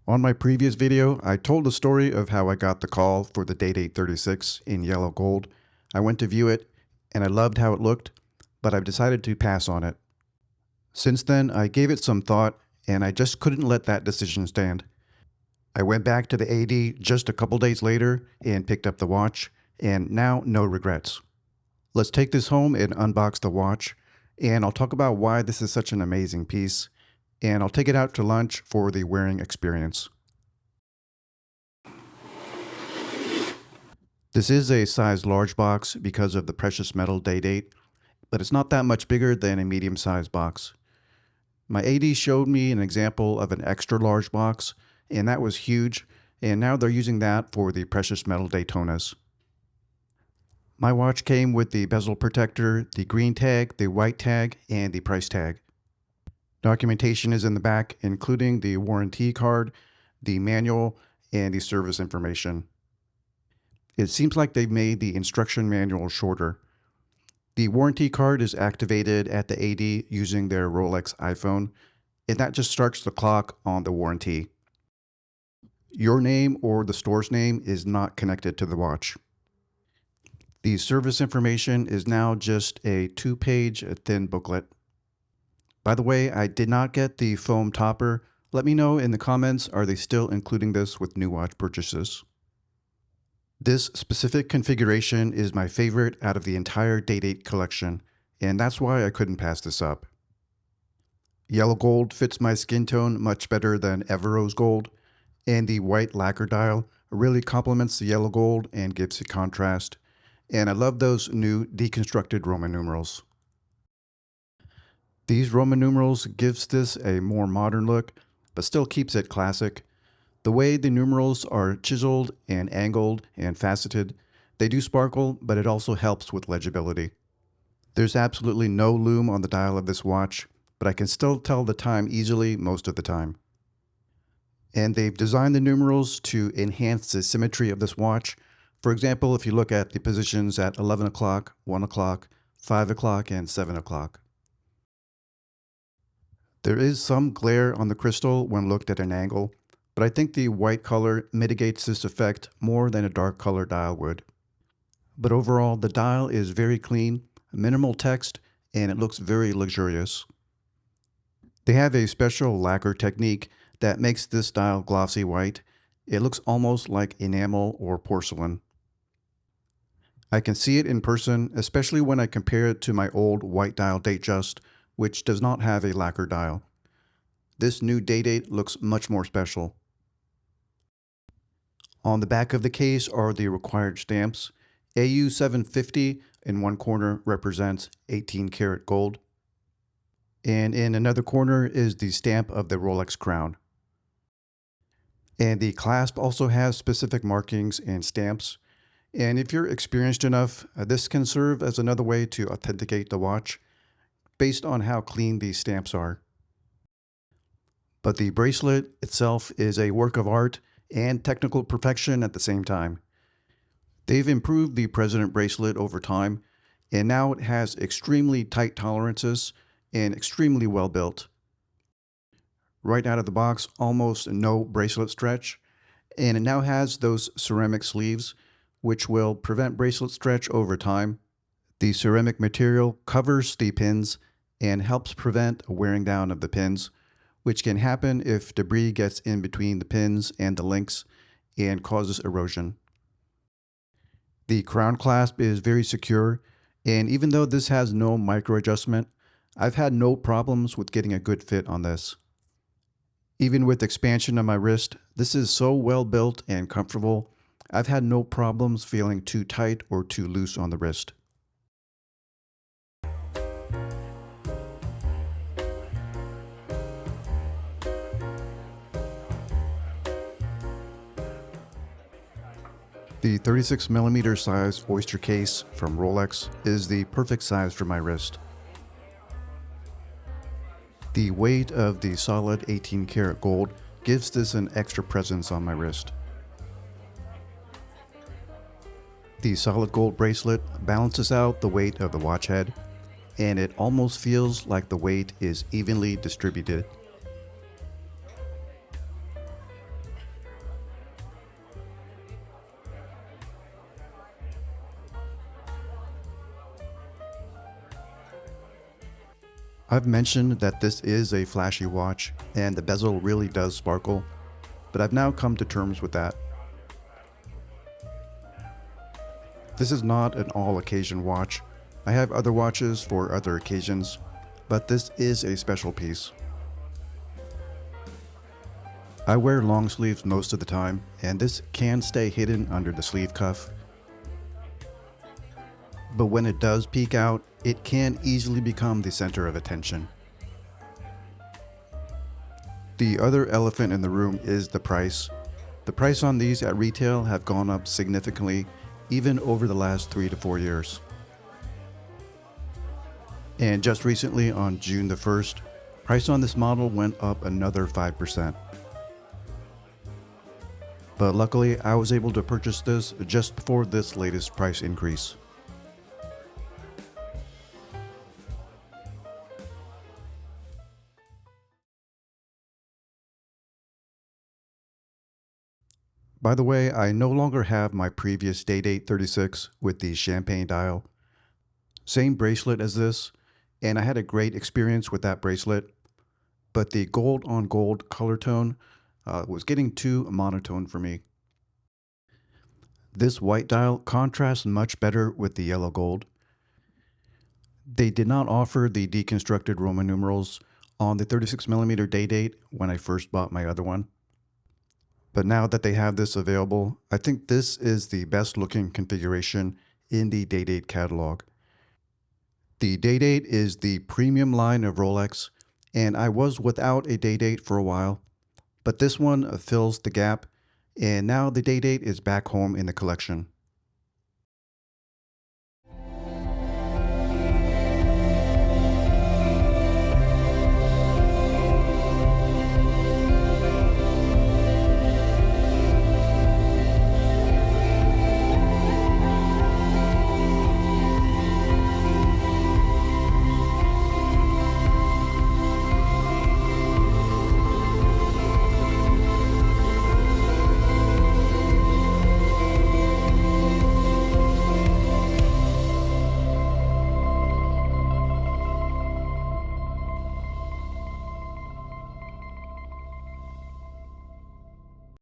On my previous video, I told the story of how I got the call for the Day Date 36 in yellow gold. I went to view it, and I loved how it looked, but I've decided to pass on it. Since then, I gave it some thought, and I just couldn't let that decision stand. I went back to the AD just a couple days later and picked up the watch, and now no regrets. Let's take this home and unbox the watch, and I'll talk about why this is such an amazing piece, and I'll take it out to lunch for the wearing experience. This is a size large box because of the precious metal day date, but it's not that much bigger than a medium-sized box. My AD showed me an example of an extra large box, and that was huge, and now they're using that for the precious metal Daytonas. My watch came with the bezel protector, the green tag, the white tag, and the price tag. Documentation is in the back, including the warranty card, the manual, and the service information. It seems like they've made the instruction manual shorter. The warranty card is activated at the AD using their Rolex iPhone, and that just starts the clock on the warranty. Your name or the store's name is not connected to the watch. The service information is now just a 2-page thin booklet. By the way, I did not get the foam topper. Let me know in the comments, are they still including this with new watch purchases? This specific configuration is my favorite out of the entire Day Date collection, and that's why I couldn't pass this up. Yellow gold fits my skin tone much better than Everose gold, and the white lacquer dial really complements the yellow gold and gives it contrast. And I love those new deconstructed Roman numerals. These Roman numerals gives this a more modern look, but still keeps it classic. The way the numerals are chiseled and angled and faceted, they do sparkle, but it also helps with legibility. There's absolutely no lume on the dial of this watch, but I can still tell the time easily most of the time. And they've designed the numerals to enhance the symmetry of this watch. For example, if you look at the positions at 11 o'clock, 1 o'clock, 5 o'clock, and 7 o'clock. There is some glare on the crystal when looked at an angle, but I think the white color mitigates this effect more than a dark color dial would. But overall, the dial is very clean, minimal text, and it looks very luxurious. They have a special lacquer technique that makes this dial glossy white. It looks almost like enamel or porcelain. I can see it in person, especially when I compare it to my old white dial Datejust, which does not have a lacquer dial. This new Day Date looks much more special. On the back of the case are the required stamps. AU 750 in one corner represents 18 karat gold, and in another corner is the stamp of the Rolex crown. And the clasp also has specific markings and stamps. And if you're experienced enough, this can serve as another way to authenticate the watch based on how clean these stamps are. But the bracelet itself is a work of art and technical perfection at the same time. They've improved the President bracelet over time, and now it has extremely tight tolerances and extremely well built. Right out of the box, almost no bracelet stretch, and it now has those ceramic sleeves, which will prevent bracelet stretch over time. The ceramic material covers the pins and helps prevent a wearing down of the pins, which can happen if debris gets in between the pins and the links and causes erosion. The crown clasp is very secure, and even though this has no micro adjustment, I've had no problems with getting a good fit on this. Even with expansion of my wrist, this is so well built and comfortable. I've had no problems feeling too tight or too loose on the wrist. The 36mm size Oyster case from Rolex is the perfect size for my wrist. The weight of the solid 18 karat gold gives this an extra presence on my wrist. The solid gold bracelet balances out the weight of the watch head, and it almost feels like the weight is evenly distributed. I've mentioned that this is a flashy watch and the bezel really does sparkle, but I've now come to terms with that. This is not an all-occasion watch. I have other watches for other occasions, but this is a special piece. I wear long sleeves most of the time, and this can stay hidden under the sleeve cuff. But when it does peek out, it can easily become the center of attention. The other elephant in the room is the price. The price on these at retail have gone up significantly, even over the last 3 to 4 years. And just recently, on June the 1st, price on this model went up another 5%. But luckily, I was able to purchase this just before this latest price increase. By the way, I no longer have my previous Day Date 36 with the champagne dial. Same bracelet as this, and I had a great experience with that bracelet, but the gold on gold color tone was getting too monotone for me. This white dial contrasts much better with the yellow gold. They did not offer the deconstructed Roman numerals on the 36mm Day Date when I first bought my other one. But now that they have this available, I think this is the best looking configuration in the Day Date catalog. The Day Date is the premium line of Rolex, and I was without a Day Date for a while, but this one fills the gap, and now the Day Date is back home in the collection.